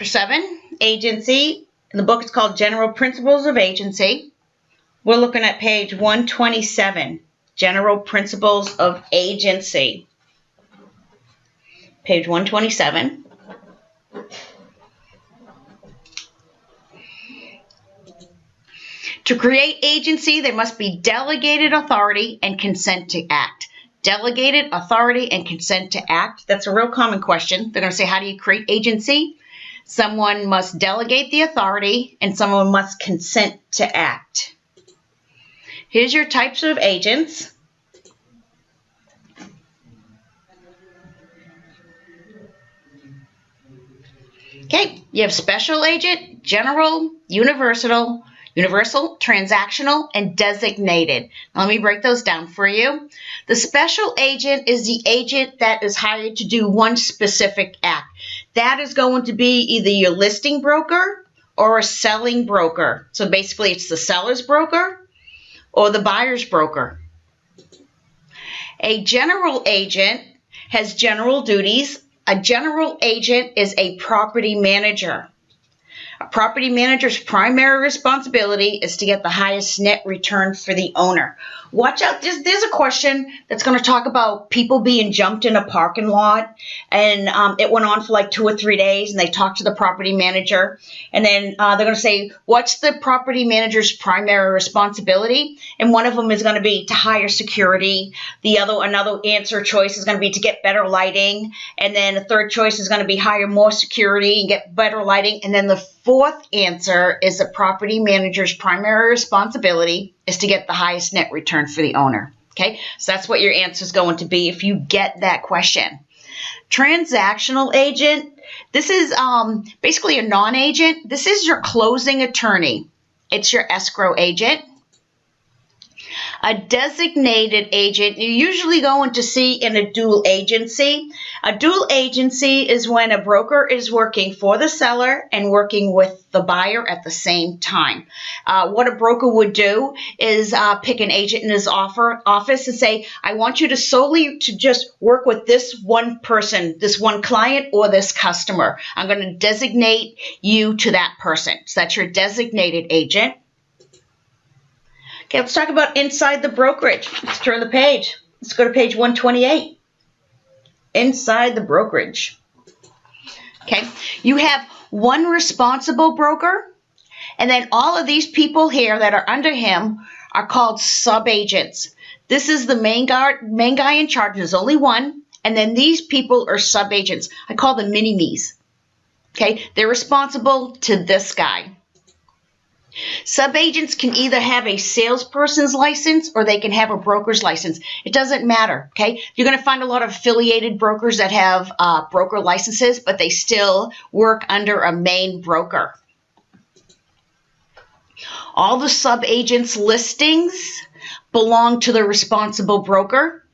Chapter 7, Agency. In the book, it's called General Principles of Agency. We're looking at page 127, General Principles of Agency. Page 127. To create agency, there must be delegated authority and consent to act. Delegated authority and consent to act. That's a real common question. They're going to say, how do you create agency? Someone must delegate the authority and someone must consent to act. Here's your types of agents. Okay, you have special agent, general, universal, transactional, and designated. Now, let me break those down for you. The special agent is the agent that is hired to do one specific act. That is going to be either your listing broker or a selling broker. So basically, it's the seller's broker or the buyer's broker. A general agent has general duties. A general agent is a property manager. A property manager's primary responsibility is to get the highest net return for the owner. Watch out, there's a question that's going to talk about people being jumped in a parking lot, and it went on for like 2 or 3 days, and they talked to the property manager, and then they're going to say, what's the property manager's primary responsibility? And one of them is going to be to hire security. Another answer choice is going to be to get better lighting, and then a third choice is going to be hire more security and get better lighting, and then the fourth answer is the property manager's primary responsibility is to get the highest net return for the owner. Okay, so that's what your answer is going to be if you get that question. Transactional agent, this is basically a non-agent. This is your closing attorney. It's your escrow agent. A designated agent, you're usually going to see in a dual agency. A dual agency is when a broker is working for the seller and working with the buyer at the same time. What a broker would do is pick an agent in his office and say, I want you to solely just work with this one person, this one client, or this customer. I'm going to designate you to that person. So that's your designated agent. Okay, let's talk about inside the brokerage. Let's turn the page. Let's go to page 128. Inside the brokerage. Okay, you have one responsible broker, and then all of these people here that are under him are called sub-agents. This is the main guy in charge. There's only one, and then these people are sub-agents. I call them mini-me's. Okay, they're responsible to this guy. Sub-agents can either have a salesperson's license or they can have a broker's license. It doesn't matter, okay? You're going to find a lot of affiliated brokers that have broker licenses, but they still work under a main broker. All the sub-agents' listings belong to the responsible broker.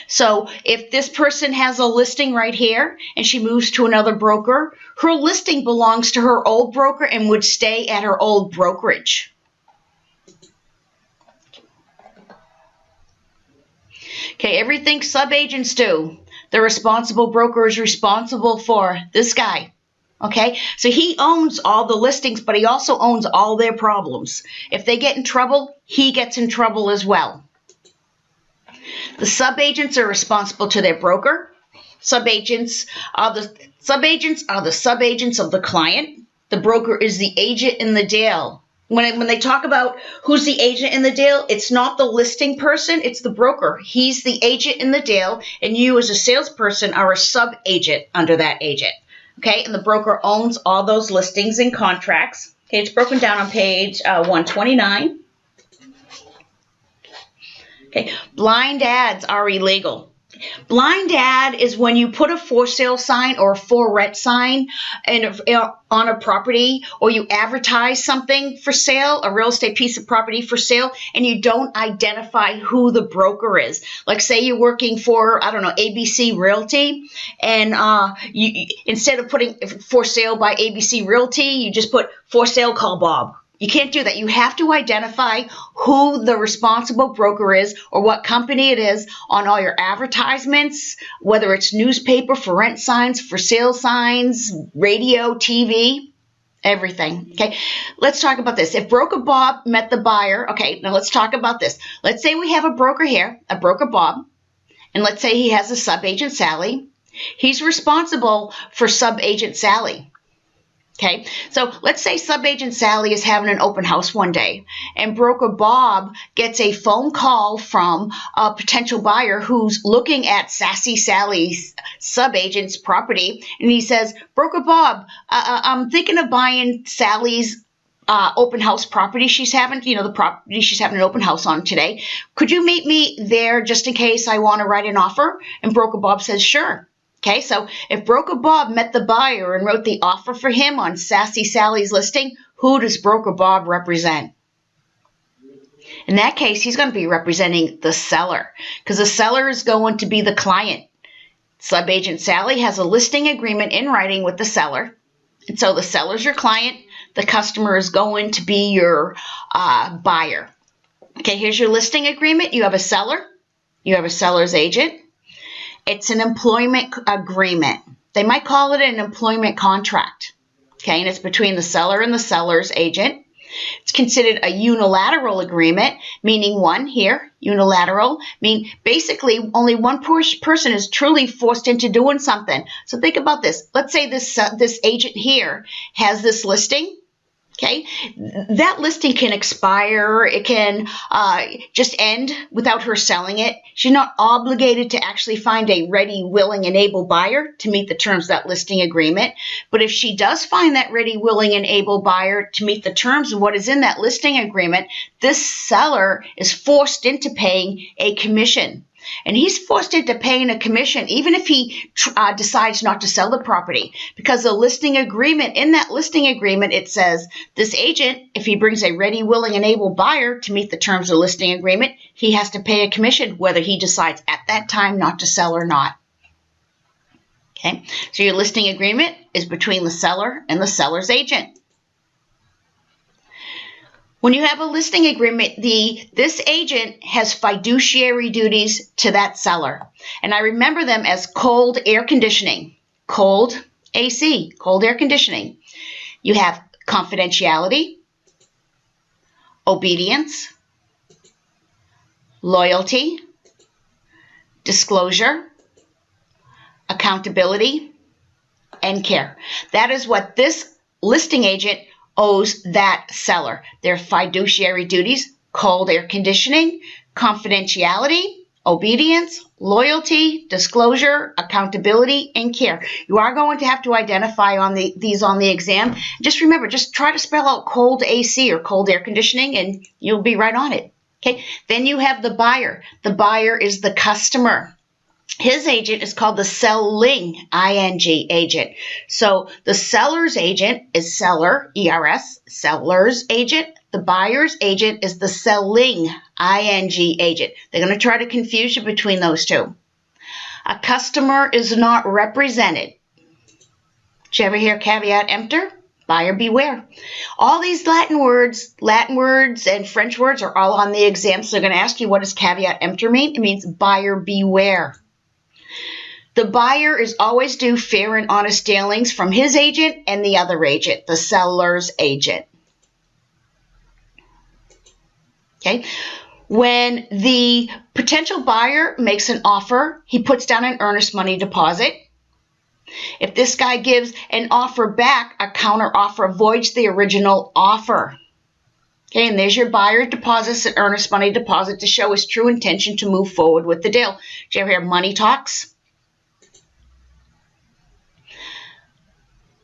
So if this person has a listing right here and she moves to another broker, her listing belongs to her old broker and would stay at her old brokerage. Okay, everything sub-agents do, the responsible broker is responsible for this guy. Okay, so he owns all the listings, but he also owns all their problems. If they get in trouble, he gets in trouble as well. The sub-agents are responsible to their broker. Sub-agents are the sub-agents of the client. The broker is the agent in the deal. When they talk about who's the agent in the deal, it's not the listing person, it's the broker. He's the agent in the deal, and you as a salesperson are a sub-agent under that agent. Okay, and the broker owns all those listings and contracts. Okay, it's broken down on page 129. Okay, blind ads are illegal. Blind ad is when you put a for sale sign or a for rent sign on a property, or you advertise something for sale, a real estate piece of property for sale, and you don't identify who the broker is. Like say you're working for, I don't know, ABC Realty, and you instead of putting for sale by ABC Realty, you just put for sale, call Bob. You can't do that. You have to identify who the responsible broker is or what company it is on all your advertisements, whether it's newspaper, for rent signs, for sale signs, radio, TV, everything. Okay, let's talk about this. If Broker Bob met the buyer, okay, now let's talk about this. Let's say we have a broker here, a Broker Bob, and let's say he has a sub-agent Sally. He's responsible for sub-agent Sally. Okay, so let's say sub-agent Sally is having an open house one day, and Broker Bob gets a phone call from a potential buyer who's looking at Sassy Sally's sub-agent's property, and he says, Broker Bob, I'm thinking of buying Sally's open house property she's having, the property she's having an open house on today. Could you meet me there just in case I want to write an offer? And Broker Bob says, sure. Okay, so if Broker Bob met the buyer and wrote the offer for him on Sassy Sally's listing, who does Broker Bob represent? In that case, he's going to be representing the seller, because the seller is going to be the client. Sub-agent Sally has a listing agreement in writing with the seller, and so the seller's your client. The customer is going to be your buyer. Okay, here's your listing agreement. You have a seller. You have a seller's agent. It's an employment agreement. They might call it an employment contract. Okay, and it's between the seller and the seller's agent. It's considered a unilateral agreement, meaning one here, unilateral, basically only one person is truly forced into doing something. So think about this. Let's say this agent here has this listing. Okay, that listing can expire. It can just end without her selling it. She's not obligated to actually find a ready, willing, and able buyer to meet the terms of that listing agreement. But if she does find that ready, willing, and able buyer to meet the terms of what is in that listing agreement, this seller is forced into paying a commission. And he's forced into paying a commission even if he decides not to sell the property, because the listing agreement, in that listing agreement, it says this agent, if he brings a ready, willing, and able buyer to meet the terms of the listing agreement, he has to pay a commission whether he decides at that time not to sell or not. Okay, so your listing agreement is between the seller and the seller's agent. When you have a listing agreement, this agent has fiduciary duties to that seller. And I remember them as cold air conditioning, cold AC, cold air conditioning. You have confidentiality, obedience, loyalty, disclosure, accountability, and care. That is what this listing agent owes that seller. Their fiduciary duties: cold air conditioning, confidentiality, obedience, loyalty, disclosure, accountability, and care. You are going to have to identify these on the exam. Just remember, just try to spell out cold AC or cold air conditioning and you'll be right on it. Okay. Then you have the buyer. The buyer is the customer. His agent is called the selling, I-N-G, agent. So the seller's agent is seller, E-R-S, seller's agent. The buyer's agent is the selling, I-N-G, agent. They're going to try to confuse you between those two. A customer is not represented. Did you ever hear caveat emptor? Buyer beware. All these Latin words and French words are all on the exam. So they're going to ask you, what does caveat emptor mean? It means buyer beware. The buyer is always due fair and honest dealings from his agent and the other agent, the seller's agent. Okay. When the potential buyer makes an offer, he puts down an earnest money deposit. If this guy gives an offer back, a counter offer voids the original offer. Okay, and there's your buyer deposits an earnest money deposit to show his true intention to move forward with the deal. Did you ever hear money talks?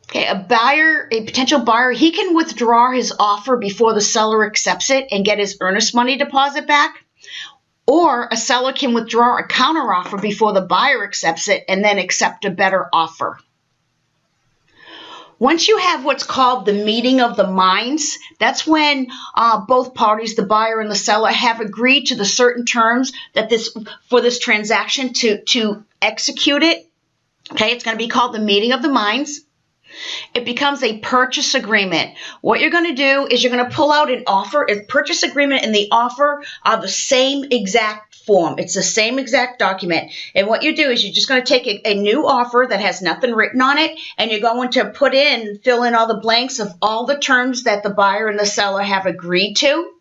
Okay, a potential buyer, he can withdraw his offer before the seller accepts it and get his earnest money deposit back. Or a seller can withdraw a counteroffer before the buyer accepts it and then accept a better offer. Once you have what's called the meeting of the minds, that's when both parties, the buyer and the seller, have agreed to the certain terms that for this transaction to execute it. Okay, it's going to be called the meeting of the minds. it becomes a purchase agreement. What you're going to do is you're going to pull out an offer. A purchase agreement and the offer are the same exact form. It's the same exact document. And what you do is you're just going to take a new offer that has nothing written on it, and you're going to fill in all the blanks of all the terms that the buyer and the seller have agreed to.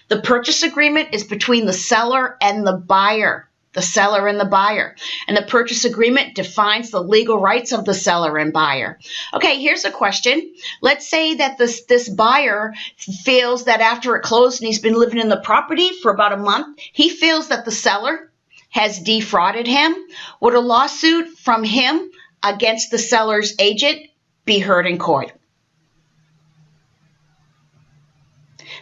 The purchase agreement is between the seller and the buyer. The seller and the buyer. And the purchase agreement defines the legal rights of the seller and buyer. Okay, here's a question. Let's say that this buyer feels that after it closed and he's been living in the property for about a month, he feels that the seller has defrauded him. Would a lawsuit from him against the seller's agent be heard in court?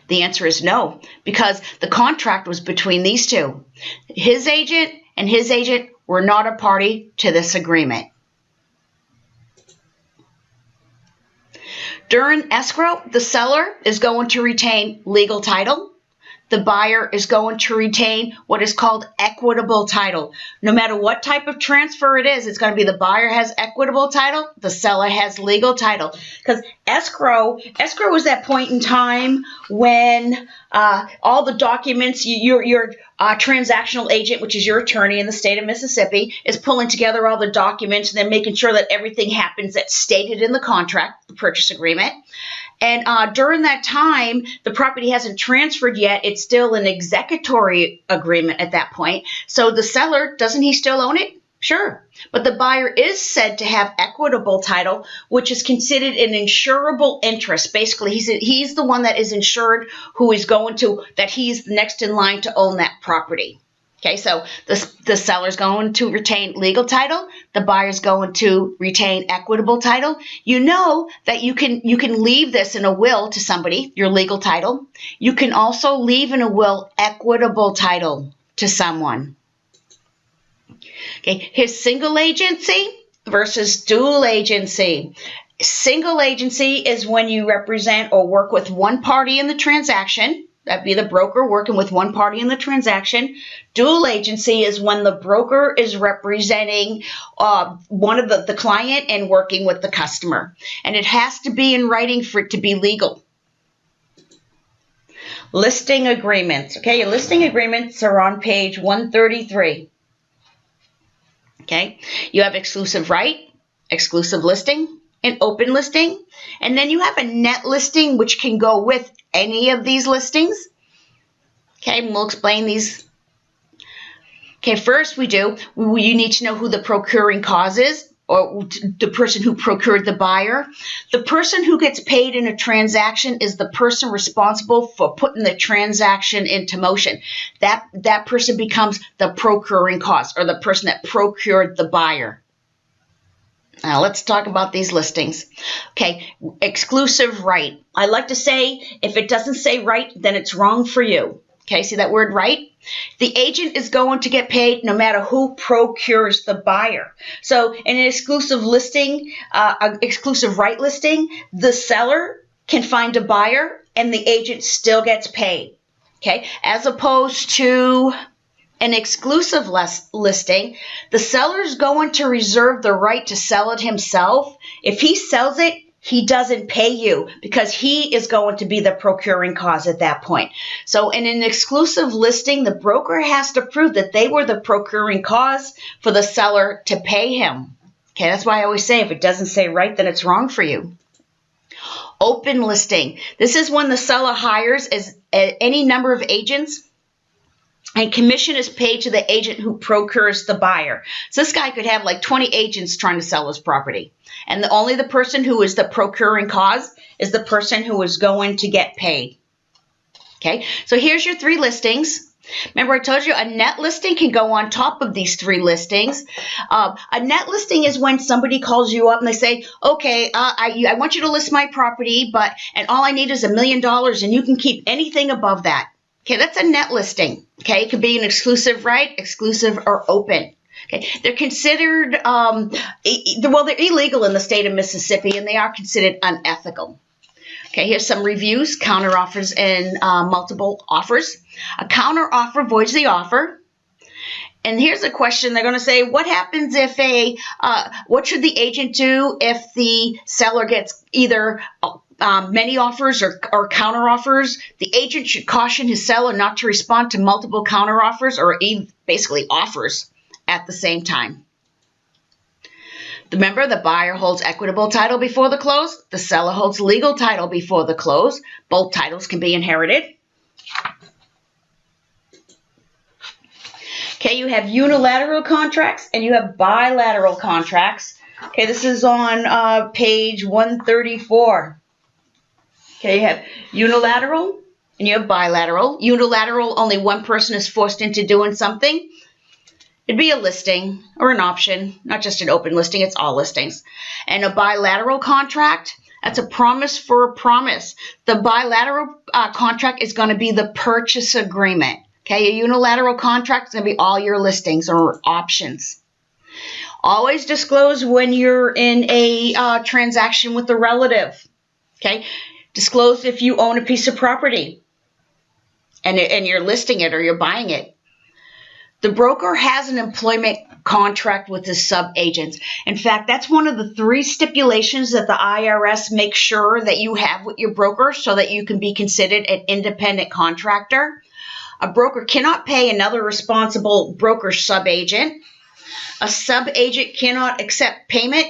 The answer is no, because the contract was between these two. His agent and his agent were not a party to this agreement. During escrow, the seller is going to retain legal title. The buyer is going to retain what is called equitable title. No matter what type of transfer it is, it's going to be the buyer has equitable title, the seller has legal title. Because escrow is that point in time when all the documents, your transactional agent, which is your attorney in the state of Mississippi, is pulling together all the documents and then making sure that everything happens that's stated in the contract, the purchase agreement. And during that time, the property hasn't transferred yet. It's still an executory agreement at that point. So the seller, doesn't he still own it? Sure. But the buyer is said to have equitable title, which is considered an insurable interest. Basically, he's the one that is insured, who is that he's next in line to own that property. Okay, so the seller's going to retain legal title. The buyer's going to retain equitable title. You know that you can leave this in a will to somebody, your legal title. You can also leave in a will equitable title to someone. Okay, here's single agency versus dual agency. Single agency is when you represent or work with one party in the transaction. That'd be the broker working with one party in the transaction. Dual agency is when the broker is representing one of the client and working with the customer. And it has to be in writing for it to be legal. Listing agreements. Okay, your listing agreements are on page 133. Okay, you have exclusive right, exclusive listing, and open listing. And then you have a net listing, which can go with any of these listings. Okay, and we'll explain these. Okay, first you need to know who the procuring cause is, or the person who procured the buyer. The person who gets paid in a transaction is the person responsible for putting the transaction into motion. That person becomes the procuring cause, or the person that procured the buyer. Now let's talk about these listings. Okay, exclusive right. I like to say, if it doesn't say right, then it's wrong for you. Okay, see that word right? The agent is going to get paid no matter who procures the buyer. So in an exclusive listing, exclusive right listing, the seller can find a buyer and the agent still gets paid. Okay, as opposed to an exclusive listing, the seller is going to reserve the right to sell it himself. If he sells it, he doesn't pay you because he is going to be the procuring cause at that point. So in an exclusive listing, the broker has to prove that they were the procuring cause for the seller to pay him. Okay, that's why I always say, if it doesn't say right, then it's wrong for you. Open listing. This is when the seller hires any number of agents, and commission is paid to the agent who procures the buyer. So this guy could have like 20 agents trying to sell his property. And only the person who is the procuring cause is the person who is going to get paid. Okay, so here's your 3 listings. Remember I told you a net listing can go on top of these 3 listings. A net listing is when somebody calls you up and they say, okay, I want you to list my property, and all I need is $1 million and you can keep anything above that. Okay, that's a net listing. Okay, it could be an exclusive right, exclusive, or open. Okay, they're considered, well, they're illegal in the state of Mississippi, and they are considered unethical. Okay, here's some reviews, counteroffers, and multiple offers. A counteroffer voids the offer. And here's a question they're going to say, what happens if what should the agent do if the seller gets either many offers or counter offers? The agent should caution his seller not to respond to multiple counter offers or basically offers at the same time. Remember, the buyer holds equitable title before the close. The seller holds legal title before the close. Both titles can be inherited. Okay, you have unilateral contracts and you have bilateral contracts. Okay, this is on page 134. Okay, you have unilateral and you have bilateral. Unilateral, only one person is forced into doing something. It'd be a listing or an option, not just an open listing, it's all listings. And a bilateral contract, that's a promise for a promise. The bilateral contract is going to be the purchase agreement. Okay, a unilateral contract is going to be all your listings or options. Always disclose when you're in a transaction with a relative. Okay, disclose if you own a piece of property and you're listing it or you're buying it. The broker has an employment contract with his sub-agents. In fact, that's one of the 3 stipulations that the IRS makes sure that you have with your broker so that you can be considered an independent contractor. A broker cannot pay another responsible broker sub-agent. A sub-agent cannot accept payment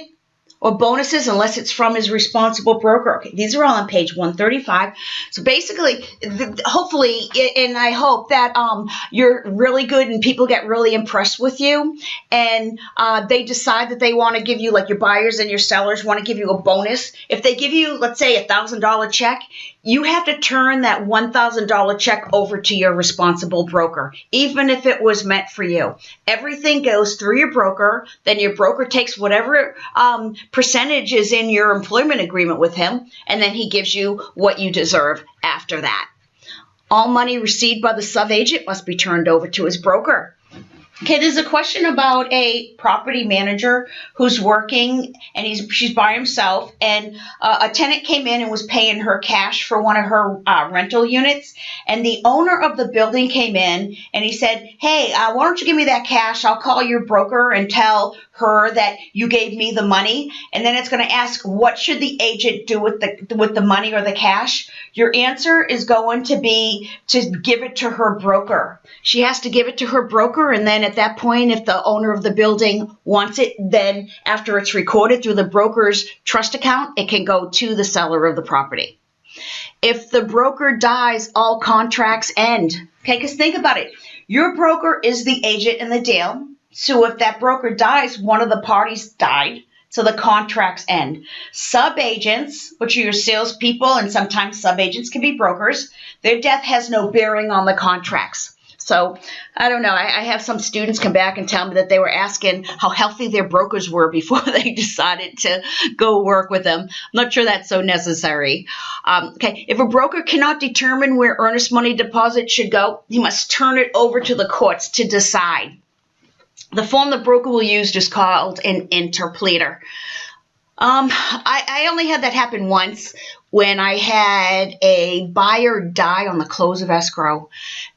or bonuses unless it's from his responsible broker. Okay, these are all on page 135. So basically, hopefully, and I hope that you're really good and people get really impressed with you, and they decide that they want to give you, like your buyers and your sellers want to give you a bonus. If they give you, let's say, $1,000 check, you have to turn that $1,000 check over to your responsible broker, even if it was meant for you. Everything goes through your broker, then your broker takes whatever percentage is in your employment agreement with him, and then he gives you what you deserve after that. All money received by the sub-agent must be turned over to his broker. Okay, there's a question about a property manager who's working and she's by himself, and a tenant came in and was paying her cash for one of her rental units, and the owner of the building came in and he said, hey, why don't you give me that cash? I'll call your broker and tell her that you gave me the money, and then it's going to ask, what should the agent do with the money or the cash? Your answer is going to be to give it to her broker. She has to give it to her broker, and then at that point, if the owner of the building wants it, then after it's recorded through the broker's trust account, it can go to the seller of the property. If the broker dies, all contracts end. Okay, because think about it. Your broker is the agent in the deal. So if that broker dies, one of the parties died. So the contracts end. Sub-agents, which are your salespeople, and sometimes sub-agents can be brokers, their death has no bearing on the contracts. So, I don't know, I have some students come back and tell me that they were asking how healthy their brokers were before they decided to go work with them. I'm not sure that's so necessary. Okay, if a broker cannot determine where earnest money deposit should go, he must turn it over to the courts to decide. The form the broker will use is called an interpleader. I only had that happen once when I had a buyer die on the close of escrow,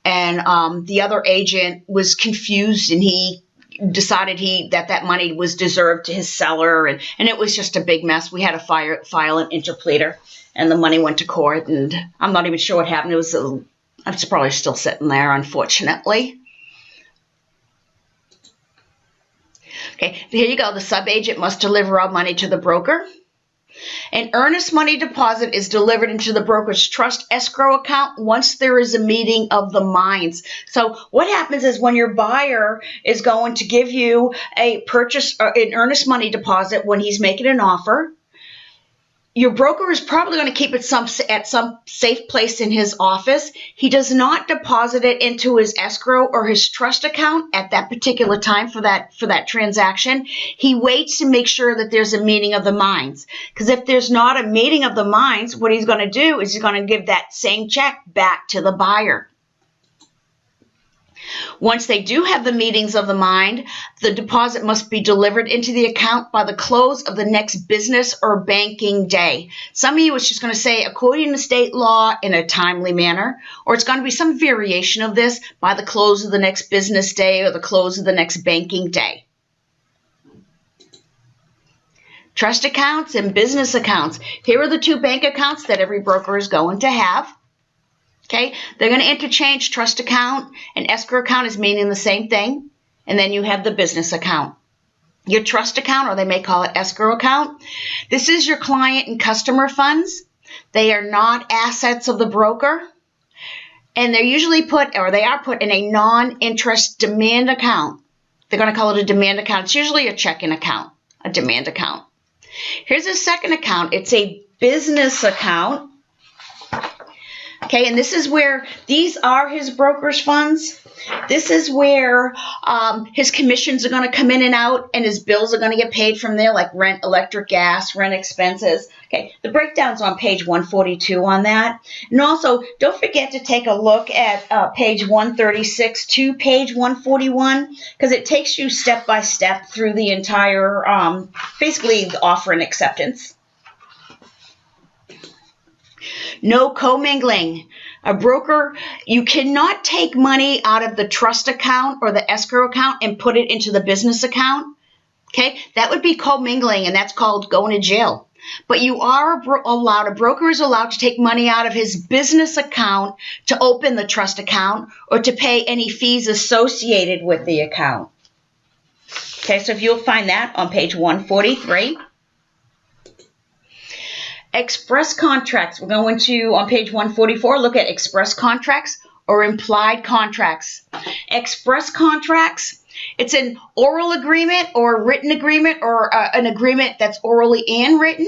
and the other agent was confused, and he decided that money was deserved to his seller, and it was just a big mess. We had to file an interpleader, and the money went to court, and I'm not even sure what happened. It's probably still sitting there, unfortunately. Okay, here you go. The sub-agent must deliver all money to the broker. An earnest money deposit is delivered into the broker's trust escrow account once there is a meeting of the minds. So what happens is when your buyer is going to give you an earnest money deposit when he's making an offer, your broker is probably going to keep it at some safe place in his office. He does not deposit it into his escrow or his trust account at that particular time for that transaction. He waits to make sure that there's a meeting of the minds. Because if there's not a meeting of the minds, what he's going to do is he's going to give that same check back to the buyer. Once they do have the meetings of the mind, the deposit must be delivered into the account by the close of the next business or banking day. Some of you, it's just going to say, according to state law, in a timely manner, or it's going to be some variation of this, by the close of the next business day or the close of the next banking day. Trust accounts and business accounts. Here are the two bank accounts that every broker is going to have. Okay, they're going to interchange. Trust account and escrow account is meaning the same thing. And then you have the business account. Your trust account, or they may call it escrow account. This is your client and customer funds. They are not assets of the broker. And they're usually put, or they are put in a non-interest demand account. They're going to call it a demand account. It's usually a checking account, a demand account. Here's a second account. It's a business account. Okay, and this is where, these are his broker's funds. This is where his commissions are going to come in and out, and his bills are going to get paid from there, like rent, electric, gas, rent expenses. Okay, the breakdown's on page 142 on that. And also, don't forget to take a look at page 136 to page 141, because it takes you step by step through the entire, basically, the offer and acceptance. No commingling. A broker, you cannot take money out of the trust account or the escrow account and put it into the business account. Okay, that would be commingling, and that's called going to jail. But you are allowed, a broker is allowed to take money out of his business account to open the trust account or to pay any fees associated with the account. Okay, so if you'll find that on page 143. Express contracts. We're going to, on page 144, look at express contracts or implied contracts. Express contracts, it's an oral agreement or a written agreement or an agreement that's orally and written.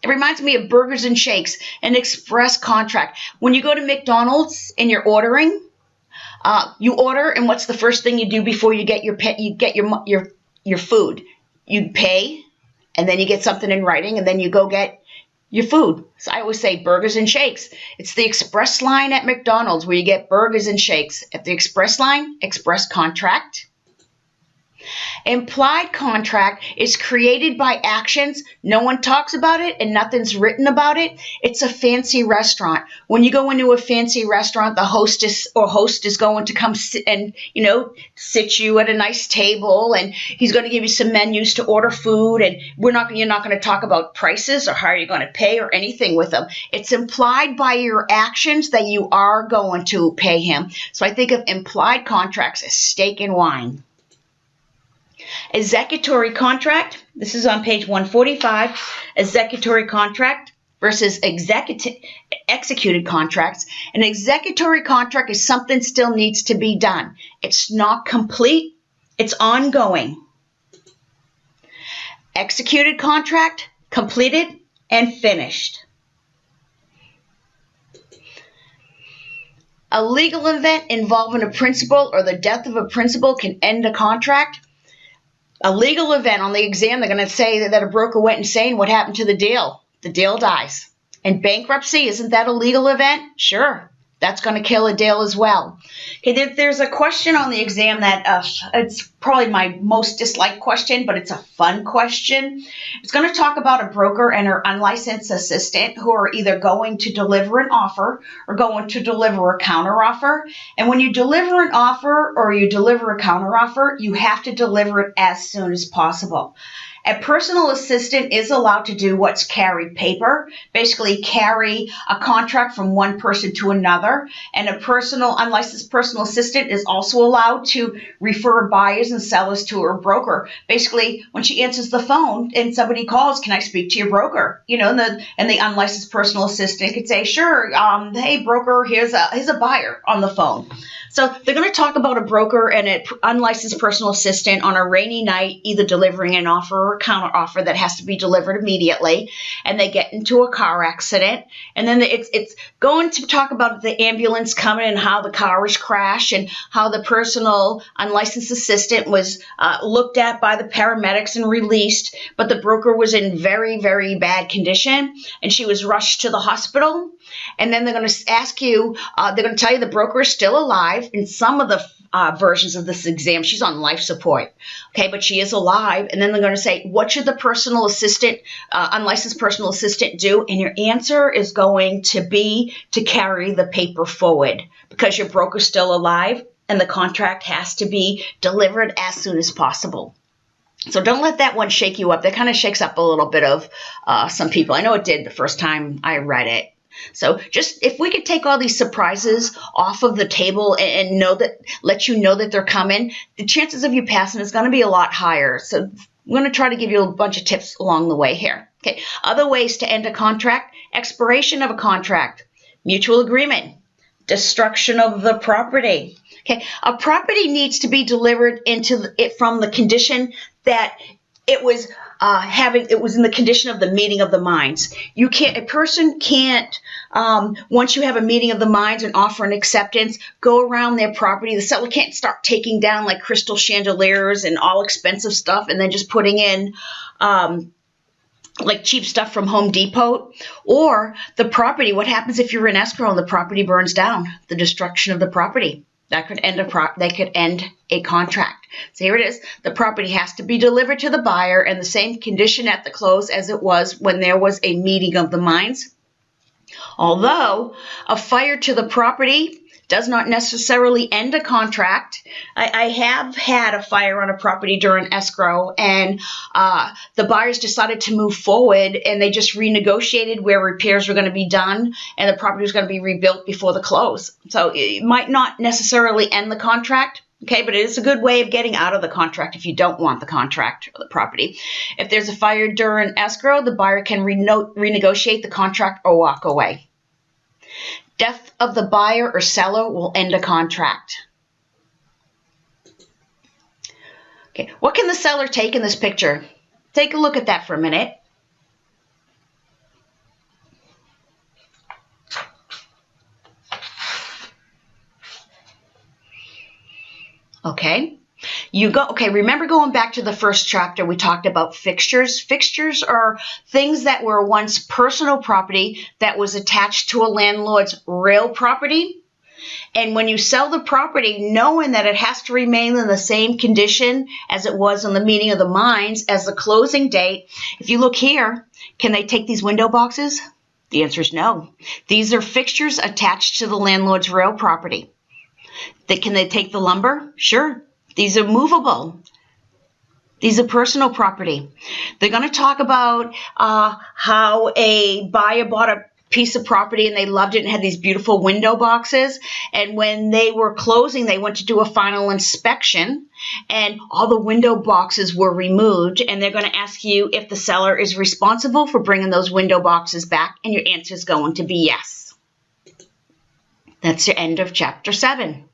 It reminds me of burgers and shakes, an express contract. When you go to McDonald's and you're ordering, you order, and what's the first thing you do before you get your food? You pay, and then you get something in writing, and then you go get your food. So I always say burgers and shakes. It's the express line at McDonald's where you get burgers and shakes. At the express line, express contract. Implied contract is created by actions. No one talks about it and nothing's written about it. It's a fancy restaurant. When you go into a fancy restaurant, the hostess or host is going to come sit and, sit you at a nice table, and he's going to give you some menus to order food, and you're not going to talk about prices or how you're going to pay or anything with them. It's implied by your actions that you are going to pay him. So I think of implied contracts as steak and wine. Executory contract, this is on page 145, executory contract versus executed contracts. An executory contract is something still needs to be done. It's not complete, it's ongoing. Executed contract, completed and finished. A legal event involving a principal or the death of a principal can end a contract. A legal event on the exam, they're going to say that a broker went insane. What happened to the deal? The deal dies. And bankruptcy, isn't that a legal event? Sure. That's going to kill a deal as well. Okay, there's a question on the exam that it's probably my most disliked question, but it's a fun question. It's going to talk about a broker and her unlicensed assistant who are either going to deliver an offer or going to deliver a counteroffer. And when you deliver an offer or you deliver a counteroffer, you have to deliver it as soon as possible. A personal assistant is allowed to do what's carried paper, basically carry a contract from one person to another. And a unlicensed personal assistant is also allowed to refer buyers and sellers to her broker. Basically, when she answers the phone and somebody calls, can I speak to your broker? And the unlicensed personal assistant could say, sure, hey broker, here's a buyer on the phone. So they're going to talk about a broker and an unlicensed personal assistant on a rainy night, either delivering an offer or a counter offer that has to be delivered immediately, and they get into a car accident. And then it's going to talk about the ambulance coming and how the car was crashed and how the personal unlicensed assistant was looked at by the paramedics and released, but the broker was in very, very bad condition, and she was rushed to the hospital. And then they're going to ask you, they're going to tell you the broker is still alive, and some of the versions of this exam. She's on life support, okay, but she is alive. And then they're going to say, what should the personal assistant, unlicensed personal assistant do? And your answer is going to be to carry the paper forward because your broker's still alive and the contract has to be delivered as soon as possible. So don't let that one shake you up. That kind of shakes up a little bit of some people. I know it did the first time I read it. So just if we could take all these surprises off of the table and let you know that they're coming, the chances of you passing is going to be a lot higher. So I'm going to try to give you a bunch of tips along the way here. Okay, other ways to end a contract: expiration of a contract, mutual agreement, destruction of the property. Okay, a property needs to be delivered from the condition that it was in the condition of the meeting of the minds. A person can't, once you have a meeting of the minds and offer an acceptance, go around their property. The seller can't start taking down like crystal chandeliers and all expensive stuff and then just putting in like cheap stuff from Home Depot. Or the property, what happens if you're in escrow and the property burns down? The destruction of the property. That could end a contract. So here it is. The property has to be delivered to the buyer in the same condition at the close as it was when there was a meeting of the minds. Although a fire to the property does not necessarily end a contract. I have had a fire on a property during escrow, and the buyers decided to move forward, and they just renegotiated where repairs were going to be done, and the property was going to be rebuilt before the close. So it might not necessarily end the contract, okay, but it is a good way of getting out of the contract if you don't want the contract or the property. If there's a fire during escrow, the buyer can renegotiate the contract or walk away. Death of the buyer or seller will end a contract. Okay, what can the seller take in this picture? Take a look at that for a minute. Okay. Remember going back to the first chapter, we talked about fixtures. Fixtures are things that were once personal property that was attached to a landlord's real property. And when you sell the property, knowing that it has to remain in the same condition as it was on the meeting of the minds as the closing date, if you look here, can they take these window boxes? The answer is no. These are fixtures attached to the landlord's real property. Can they take the lumber? Sure. These are movable. These are personal property. They're going to talk about how a buyer bought a piece of property and they loved it and had these beautiful window boxes. And when they were closing, they went to do a final inspection and all the window boxes were removed. And they're going to ask you if the seller is responsible for bringing those window boxes back. And your answer is going to be yes. That's the end of chapter 7.